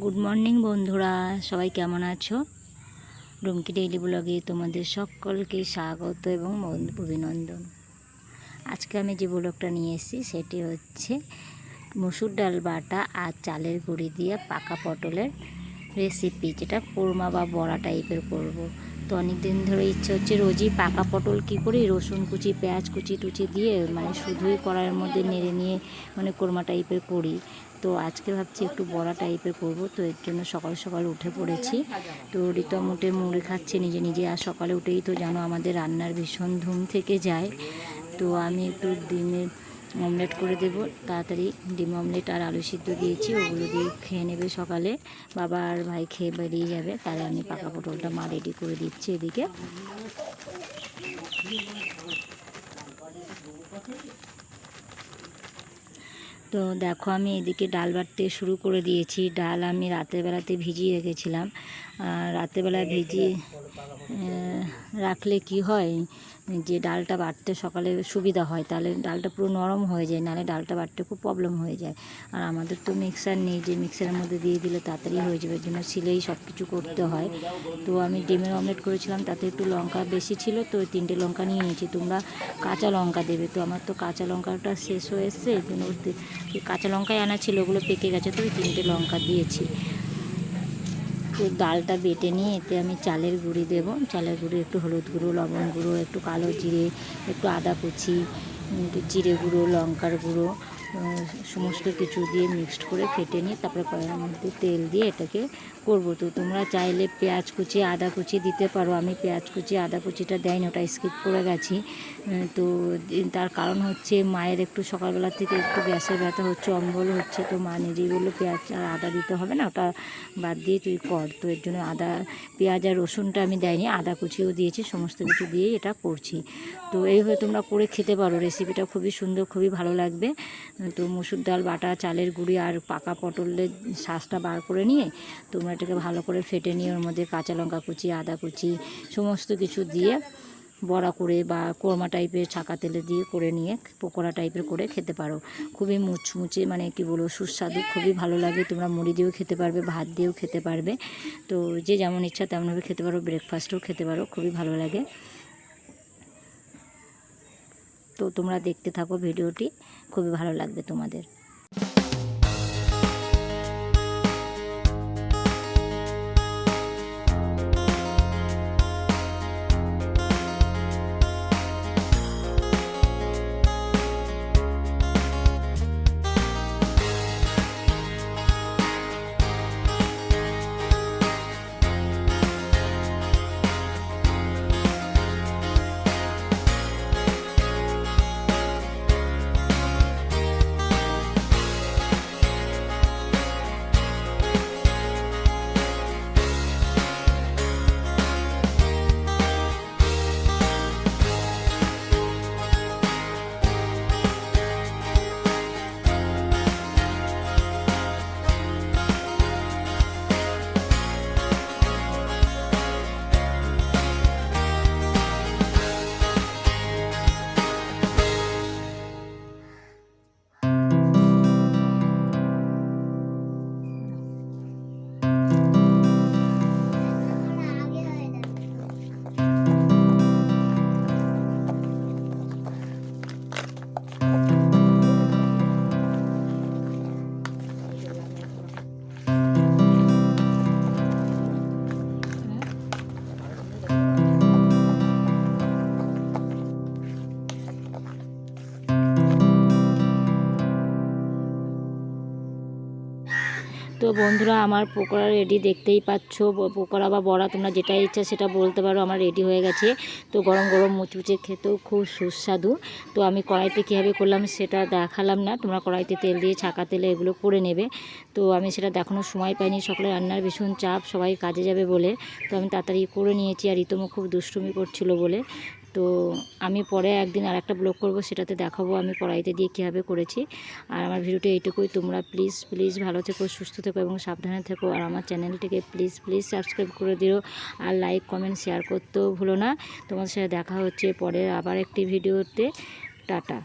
Good morning বন্ধুরা, সবাই কেমন আছো? রুমকি ডেইলি ব্লগে তোমাদের সকলকে স্বাগত এবং অভিনন্দন। আজকে আমি যে ব্লগটা নিয়ে এসেছি সেটি হচ্ছে মসুর ডাল বাটা আর চালের গুঁড়ি দিয়ে পাকা পটলের রেসিপি, যেটা কোরমা বা বড়া টাইপের করব। তো অনেক দিন ধরে ইচ্ছে হচ্ছে রোজই পাকা পটল কী করি রসুন কুচি পেঁয়াজ কুচি টুচি দিয়ে শুধুই কড়াইয়ের মধ্যে নেড়ে নিয়ে কোরমা টাইপের করি। তো আজকে ভাবছি একটু বড়া টাইপের করব। তো এর জন্য সকাল সকাল উঠে পড়েছি। তো রিতম উঠে মুড়ি খাচ্ছে নিজে নিজে, আর সকালে উঠেই তো জানো আমাদের রান্নার ভীষণ ধুম থেকে যায়। তো আমি একটু ডিমের অমলেট করে দেবো তাড়াতাড়ি। ডিম অমলেট আর আলু সিদ্ধ দিয়েছি, ওগুলো দিয়ে খেয়ে নেবে সকালে। বাবা আর ভাই খেয়ে বেরিয়ে যাবে, তাহলে আমি পাকা পটলটা মা রেডি করে দিচ্ছি এদিকে। তো দেখো আমি এদিকে ডাল বাটতে শুরু করে দিয়েছি। ডাল আমি রাতের বেলাতে ভিজিয়ে রেখেছিলাম। রাতের বেলায় ভিজিয়ে রাখলে কি হয় যে ডালটা বাটতে সকালে সুবিধা হয়, তাহলে ডালটা পুরো নরম হয়ে যায়, নাহলে ডালটা বাটতে খুব প্রবলেম হয়ে যায়। আর আমাদের তো মিক্সার নেই যে মিক্সারের মধ্যে দিয়ে দিলে তাড়াতাড়ি হয়ে যাবে, এর জন্য শিলেই সব কিছু করতে হয়। তো আমি ডিমের অমলেট করেছিলাম, তাতে একটু লঙ্কা বেশি ছিল, তো 3টে লঙ্কা নিয়ে নিয়েছি। তোমরা কাঁচা লঙ্কা দেবে, তো আমার তো কাঁচা লঙ্কাটা শেষ হয়ে এসছে, এর জন্য কাঁচা লঙ্কাই আনা ছিল, ওগুলো পেকে গেছে, তো 3টে লঙ্কা দিয়েছি। তো ডালটা বেটে নিয়ে এতে আমি চালের গুঁড়ি দেবো। চালের গুঁড়ি একটু হলুদ গুঁড়ো, লবণ গুঁড়ো, একটু কালো জিরে, একটু আদা কুচি, একটু জিরে গুঁড়ো, লঙ্কার গুঁড়ো, সমস্ত কিছু দিয়ে মিক্সড করে ফেটে নিয়ে তারপরে কড়াইয়ের মধ্যে তেল দিয়ে এটাকে করবো। তো তোমরা চাইলে পেঁয়াজ কুচি আদা কুচি দিতে পারো। আমি পেঁয়াজ কুচি আদা কুচিটা দেয়নি, ওটা স্কিপ করে গেছি। তো তার কারণ হচ্ছে মায়ের একটু সকালবেলা থেকে একটু গ্যাসের ব্যথা হচ্ছে, অম্বল হচ্ছে। তো মা নিজেই বললো পেঁয়াজ আর আদা দিতে হবে না, ওটা বাদ দিয়ে তুই কর। তো এর জন্য পেঁয়াজ আর রসুনটা আমি দেয়নি, আদা কুচিও দিয়েছি, সমস্ত কিছু দিয়েই এটা করছি। তো এইভাবে তোমরা করে খেতে পারো, রেসিপিটা খুবই সুন্দর, খুবই ভালো লাগবে। তো মসুর ডাল বাটা চালের গুঁড়ি আর পাকা পটলের শাঁসটা বার করে নিয়ে তোমরা এটাকে ভালো করে ফেটে নিয়ে ওর মধ্যে কাঁচা লঙ্কা কুচি আদা কুচি সমস্ত কিছু দিয়ে বড়া করে বা কোরমা টাইপের ছাকা তেলে দিয়ে করে নিয়ে পকোড়া টাইপের করে খেতে পারো। খুবই মুচমুচে কি বলবো সুস্বাদু, খুবই ভালো লাগে। তোমরা মুড়ি দিয়েও খেতে পারবে, ভাত দিয়েও খেতে পারবে। তো যে যেমন ইচ্ছা তেমনভাবে খেতে পারো, ব্রেকফাস্টেও খেতে পারো, খুবই ভালো লাগে। তো তোমরা দেখতে থাকো ভিডিওটি, খুবই ভালো লাগবে তোমাদের। তো বন্ধুরা আমার পকোড়া রেডি, দেখতেই পাচ্ছ। পকোড়া বা বড়া তোমরা যেটা ইচ্ছা সেটা বলতে পারো, আমার রেডি হয়ে গেছে। তো গরম গরম মুচমুচে খেতেও খুব সুস্বাদু। তো আমি কড়াইতে কীভাবে করলাম সেটা দেখালাম না, তোমরা কড়াইতে তেল দিয়ে ছাকা তেলে এগুলো করে নেবে। তো আমি সেটা দেখানোর সময় পাইনি, সকালে রান্নার ভীষণ চাপ, সবাই কাজে যাবে বলে। তো আমি তাড়াতাড়ি করে নিয়েছি, আর রিতমও খুব দুষ্টুমি করছিল বলে। তো আমি পরে একদিন আর একটা ব্লগ করব, সেটাতে দেখাবো আমি কড়াইতে দিয়ে কীভাবে করেছি। আর আমার ভিডিওটা এইটুকুই। তোমরা প্লিজ প্লিজ ভালো থেকো, সুস্থ থেকো এবং সাবধানে থেকো। আর আমার চ্যানেলটিকে প্লিজ প্লিজ সাবস্ক্রাইব করে দিও, আর লাইক কমেন্ট শেয়ার করতেও ভুলো না। তোমার সাথে দেখা হচ্ছে পরে আবার একটি ভিডিওতে। টাটা।